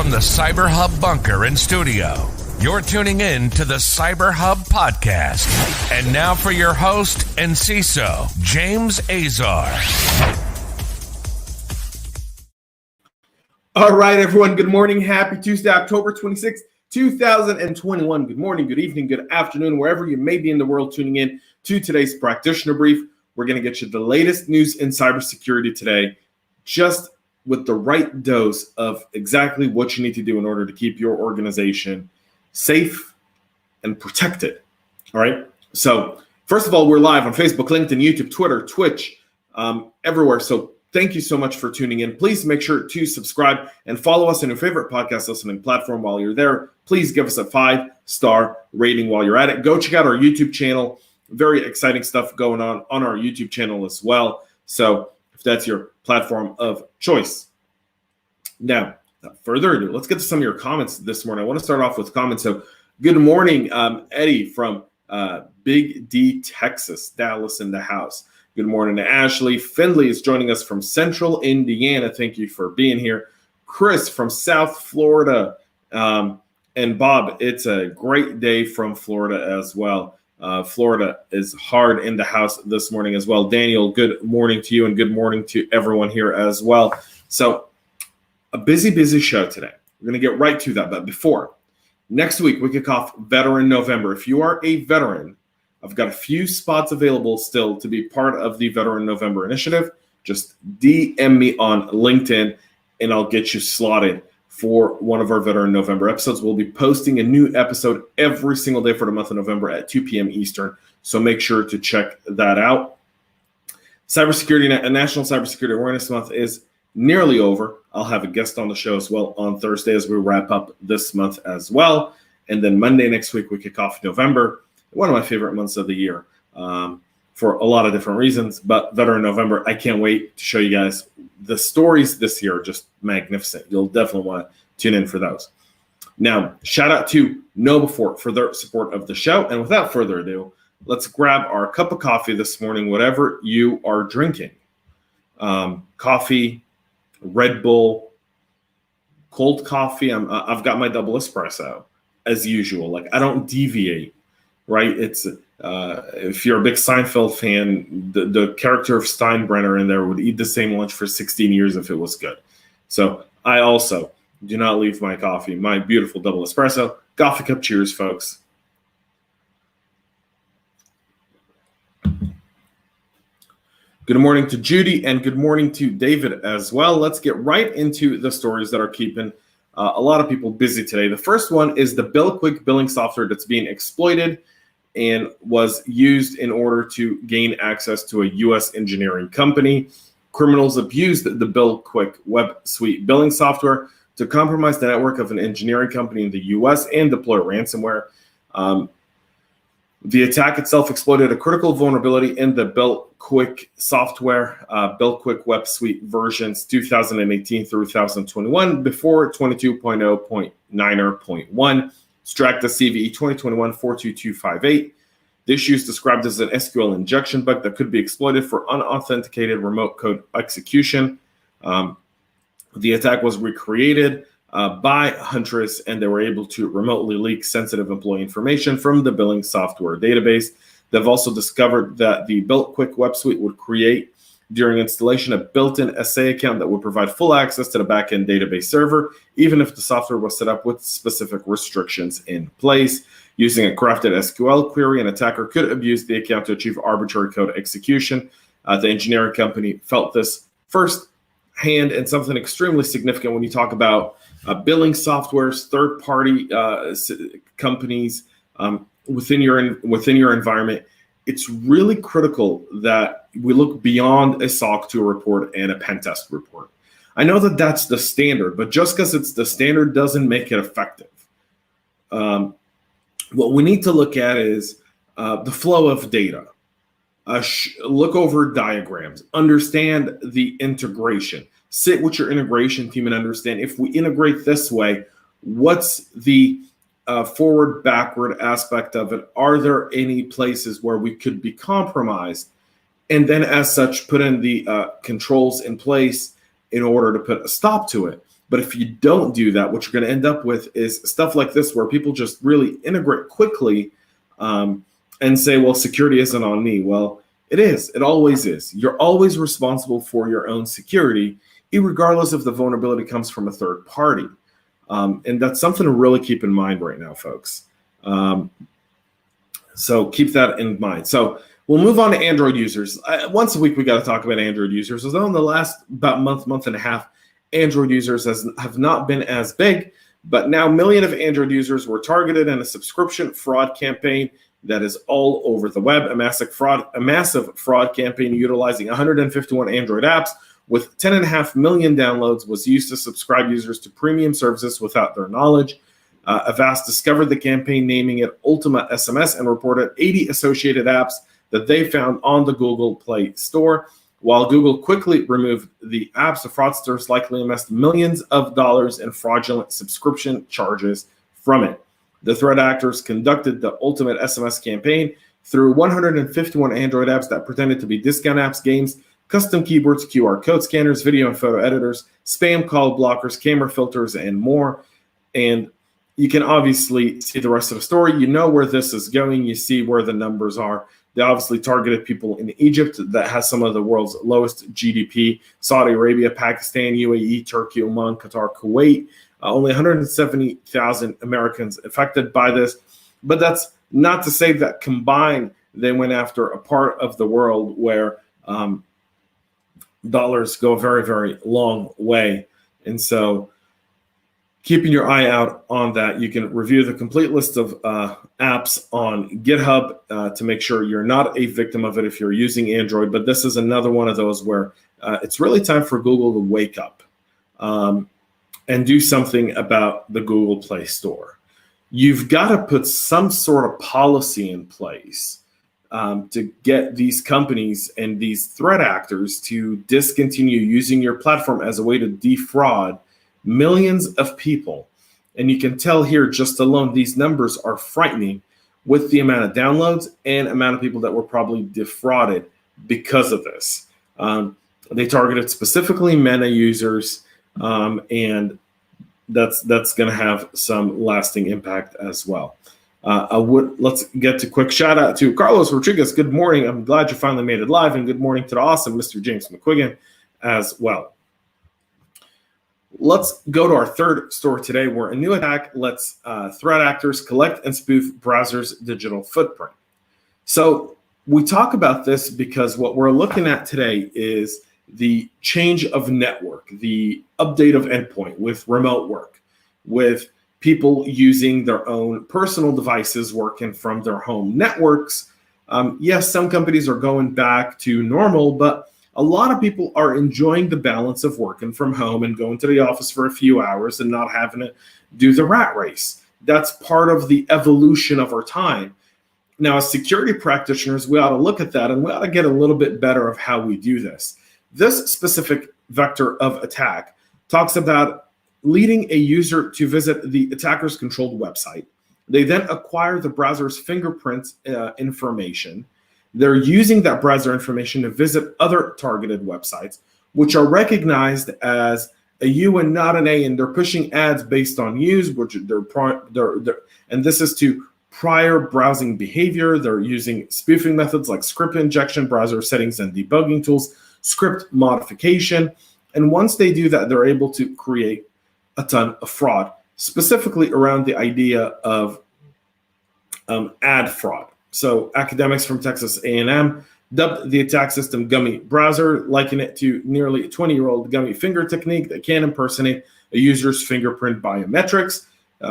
from the CyberHub bunker and studio, you're tuning in to the CyberHub podcast. And now for your host and CISO, James Azar. All right, everyone. Good morning. Happy Tuesday, October 26th, 2021. Good morning, good evening, good afternoon, wherever you may be in the world tuning in to today's Practitioner Brief. We're going to get you the latest news in cybersecurity today, just with the right dose of exactly what you need to do in order to keep your organization safe and protected. All right. So first of all, we're live on Facebook, LinkedIn, YouTube, Twitter, Twitch, everywhere. So thank you so much for tuning in. Please make sure to subscribe and follow us on your favorite podcast listening platform while you're there. Please give us a 5-star rating while you're at it. Go check out our YouTube channel. Very exciting stuff going on our YouTube channel as well. So if that's your platform of choice. Now, without further ado, let's get to some of your comments this morning. I want to start off with comments. So good morning, Eddie from Big D, Texas, Dallas in the house. Good morning to Ashley. Finley is joining us from Central Indiana. Thank you for being here. Chris from South Florida. And Bob, it's a great day from Florida as well. Florida is hard in the house this morning as well. Daniel, good morning to you and good morning to everyone here as well. So a busy show today. We're going to get right to that. But before, next week we kick off Veteran November. If you are a veteran, I've got a few spots available still to be part of the Veteran November initiative. Just DM me on LinkedIn and I'll get you slotted for one of our Veteran November episodes. We'll be posting a new episode every single day for the month of November at 2 p.m. Eastern. So make sure to check that out. Cybersecurity, National Cybersecurity Awareness Month is nearly over. I'll have a guest on the show as well on Thursday as we wrap up this month as well. And then Monday next week, we kick off November, one of my favorite months of the year for a lot of different reasons. But Veteran November, I can't wait to show you guys the stories this year are just magnificent. You'll definitely want to tune in for those. Now, shout out to KnowBe4 for their support of the show. And without further ado, let's grab our cup of coffee this morning, whatever you are drinking. Coffee, Red Bull, cold coffee. I've got my double espresso as usual. Like I don't deviate, right? It's if you're a big Seinfeld fan, the character of Steinbrenner in there would eat the same lunch for 16 years if it was good. So I also do not leave my coffee, my beautiful double espresso. Coffee cup cheers, folks. Good morning to Judy and good morning to David as well. Let's get right into the stories that are keeping a lot of people busy today. The first one is the BillQuick billing software that's being exploited and was used in order to gain access to a U.S. engineering company. Criminals abused the BillQuick web suite billing software to compromise the network of an engineering company in the U.S. and deploy ransomware. The attack itself exploited a critical vulnerability in the BillQuick software, BillQuick web suite versions 2018 through 2021 before 22.0.9.1. Stracta CVE 2021-42258. The issue is described as an SQL injection bug that could be exploited for unauthenticated remote code execution. The attack was recreated by Huntress, and they were able to remotely leak sensitive employee information from the billing software database. They've also discovered that the BillQuick web suite would create, during installation, a built-in SA account that would provide full access to the backend database server, even if the software was set up with specific restrictions in place. Using a crafted SQL query, an attacker could abuse the account to achieve arbitrary code execution. The engineering company felt this firsthand, and something extremely significant when you talk about billing softwares, third-party companies within your environment. It's really critical that we look beyond a SOC 2 report and a pen test report. I know that that's the standard, but just because it's the standard doesn't make it effective. What we need to look at is the flow of data. Look over diagrams, understand the integration, sit with your integration team and understand if we integrate this way, what's the forward, backward aspect of it? Are there any places where we could be compromised? And then as such, put in the controls in place in order to put a stop to it. But if you don't do that, what you're going to end up with is stuff like this, where people just really integrate quickly and say, well, security isn't on me. Well, it is. It always is. You're always responsible for your own security, regardless if the vulnerability comes from a third party. And that's something to really keep in mind right now, folks. So keep that in mind. So we'll move on to Android users. Once a week, we got to talk about Android users. Although in the last about month and a half, Android users have not been as big, but now millions of Android users were targeted in a subscription fraud campaign that is all over the web. A massive fraud campaign utilizing 151 Android apps with 10.5 million downloads was used to subscribe users to premium services without their knowledge. Avast discovered the campaign, naming it Ultima SMS, and reported 80 associated apps that they found on the Google Play Store. While Google quickly removed the apps, the fraudsters likely amassed millions of dollars in fraudulent subscription charges from it. The threat actors conducted the Ultimate SMS campaign through 151 Android apps that pretended to be discount apps, games, custom keyboards, QR code scanners, video and photo editors, spam call blockers, camera filters, and more. And you can obviously see the rest of the story. You know where this is going. You see where the numbers are. They obviously targeted people in Egypt that has some of the world's lowest GDP, Saudi Arabia, Pakistan, UAE, Turkey, Oman, Qatar, Kuwait. Only 170,000 Americans affected by this. But that's not to say that combined, they went after a part of the world where dollars go a very, very long way. And so keeping your eye out on that, you can review the complete list of apps on GitHub to make sure you're not a victim of it if you're using Android. But this is another one of those where it's really time for Google to wake up and do something about the Google Play Store. You've got to put some sort of policy in place to get these companies and these threat actors to discontinue using your platform as a way to defraud millions of people. And you can tell here just alone, these numbers are frightening with the amount of downloads and amount of people that were probably defrauded because of this. They targeted specifically MENA users, and that's going to have some lasting impact as well. Let's get to quick shout out to Carlos Rodriguez. Good morning. I'm glad you finally made it live, and good morning to the awesome Mr. James McQuiggan as well. Let's go to our third story today, where a new attack lets threat actors collect and spoof browsers' digital footprint. So we talk about this because what we're looking at today is the change of network, the update of endpoint with remote work, with people using their own personal devices working from their home networks. Yes, some companies are going back to normal, but a lot of people are enjoying the balance of working from home and going to the office for a few hours and not having to do the rat race. That's part of the evolution of our time. Now, as security practitioners, we ought to look at that and we ought to get a little bit better of how we do this. This specific vector of attack talks about leading a user to visit the attacker's controlled website. They then acquire the browser's fingerprint information. They're using that browser information to visit other targeted websites, which are recognized as a U and not an A, and they're pushing ads based on U's, which and this is to prior browsing behavior. They're using spoofing methods like script injection, browser settings, and debugging tools, script modification. And once they do that, they're able to create a ton of fraud, specifically around the idea of ad fraud. So academics from Texas A&M dubbed the attack system Gummy Browser, liken it to nearly a 20-year-old gummy finger technique that can impersonate a user's fingerprint biometrics.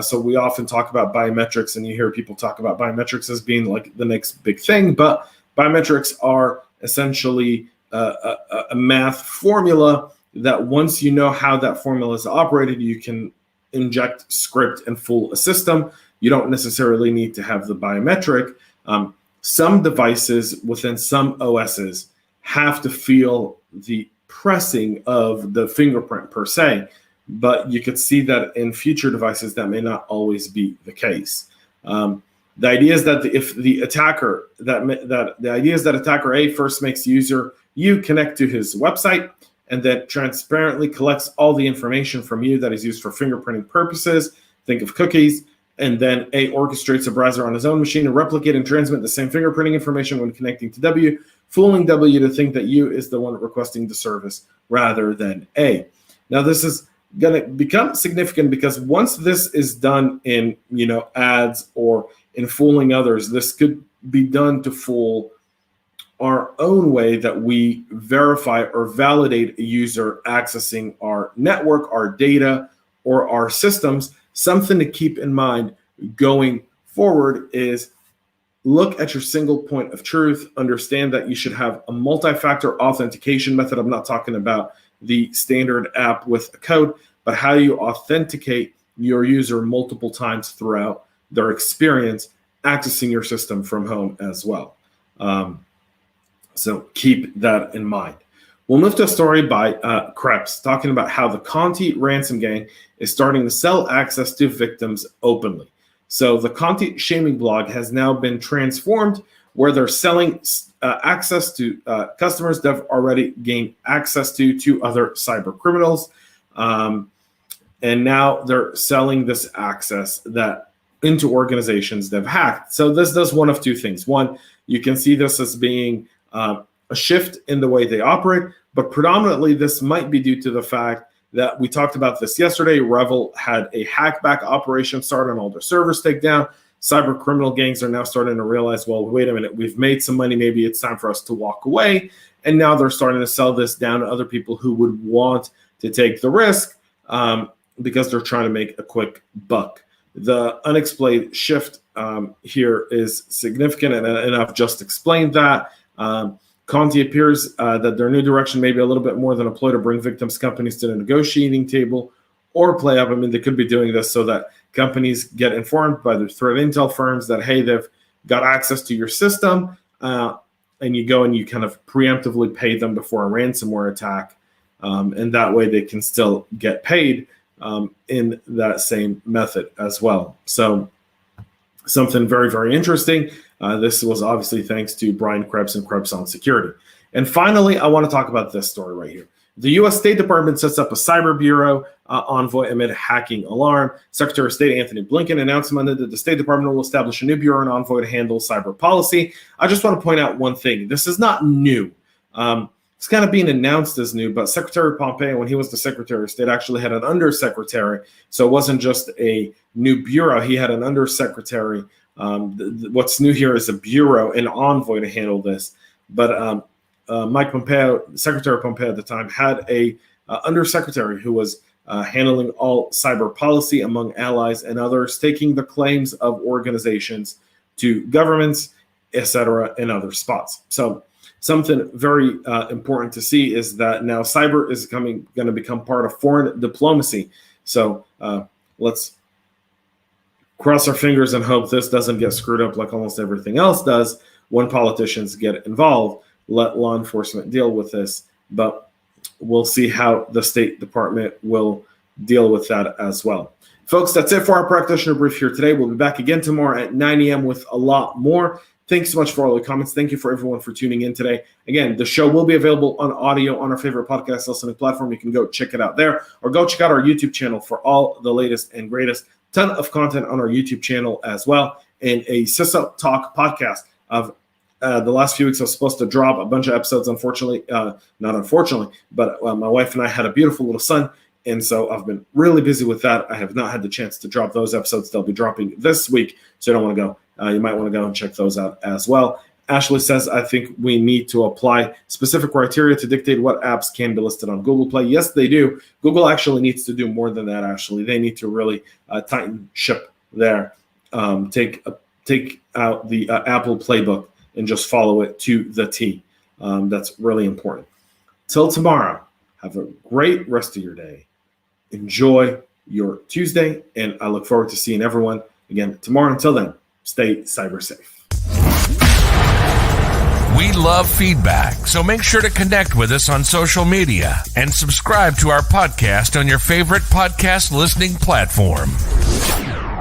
So we often talk about biometrics, and you hear people talk about biometrics as being like the next big thing, but biometrics are essentially a math formula that once you know how that formula is operated, you can inject script and fool a system. You don't necessarily need to have the biometric. Some devices within some OSs have to feel the pressing of the fingerprint per se, but you could see that in future devices that may not always be the case. The idea is that the idea is that attacker A first makes user U connect to his website, and then transparently collects all the information from you that is used for fingerprinting purposes. Think of cookies. And then A, orchestrates a browser on his own machine to replicate and transmit the same fingerprinting information when connecting to W, fooling W to think that you is the one requesting the service rather than A. Now, this is going to become significant because once this is done in, ads or in fooling others, this could be done to fool our own way that we verify or validate a user accessing our network, our data, or our systems. Something to keep in mind going forward is look at your single point of truth. Understand that you should have a multi-factor authentication method. I'm not talking about the standard app with a code, but how you authenticate your user multiple times throughout their experience accessing your system from home as well. So keep that in mind. We'll move to a story by Krebs talking about how the Conti ransom gang is starting to sell access to victims openly. So the Conti shaming blog has now been transformed where they're selling access to customers that have already gained access to other cyber criminals. And now they're selling this access that into organizations they've hacked. So this does one of two things. One, you can see this as being a shift in the way they operate, but predominantly this might be due to the fact that we talked about this yesterday. Revel had a hackback operation start on all their servers takedown. Cyber criminal gangs are now starting to realize, well, wait a minute, we've made some money. Maybe it's time for us to walk away. And now they're starting to sell this down to other people who would want to take the risk because they're trying to make a quick buck. The unexplained shift here is significant, and I've just explained that. Conti appears that their new direction may be a little bit more than a ploy to bring victims' companies to the negotiating table or play up. I mean, they could be doing this so that companies get informed by their threat intel firms that, hey, they've got access to your system, and you go and you kind of preemptively pay them before a ransomware attack, and that way they can still get paid in that same method as well. So something very, very interesting. This was obviously thanks to Brian Krebs and Krebs on Security. And finally, I want to talk about this story right here. The U.S. State Department sets up a cyber bureau, Envoy, amid hacking alarm. Secretary of State Anthony Blinken announced Monday that the State Department will establish a new bureau in Envoy to handle cyber policy. I just want to point out one thing. This is not new. It's kind of being announced as new, but Secretary Pompeo, when he was the Secretary of State, actually had an undersecretary. So it wasn't just a new bureau. He had an undersecretary. What's new here is a bureau in Envoy to handle this. But Mike Pompeo, Secretary Pompeo at the time, had a undersecretary who was handling all cyber policy among allies and others, taking the claims of organizations to governments, etc., in other spots. So something very important to see is that now cyber is going to become part of foreign diplomacy. So let's cross our fingers and hope this doesn't get screwed up like almost everything else does when politicians get involved. Let law enforcement deal with this, but we'll see how the State Department will deal with that as well. Folks, that's it for our practitioner brief here today. We'll be back again tomorrow at 9 a.m. with a lot more. Thanks so much for all the comments. Thank you for everyone for tuning in today. Again, the show will be available on audio on our favorite podcast listening platform. You can go check it out there, or go check out our YouTube channel for all the latest and greatest. Ton of content on our YouTube channel as well, and a CISO Talk podcast of the last few weeks. I was supposed to drop a bunch of episodes, unfortunately, not unfortunately, but my wife and I had a beautiful little son, and so I've been really busy with that. I have not had the chance to drop those episodes. They'll be dropping this week, so you don't want to go. You might want to go and check those out as well. Ashley says, I think we need to apply specific criteria to dictate what apps can be listed on Google Play. Yes, they do. Google actually needs to do more than that, Ashley. They need to really tighten ship there. Take out the Apple playbook and just follow it to the T. That's really important. Till tomorrow, have a great rest of your day. Enjoy your Tuesday, and I look forward to seeing everyone again tomorrow. Until then, stay cyber safe. We love feedback, so make sure to connect with us on social media and subscribe to our podcast on your favorite podcast listening platform.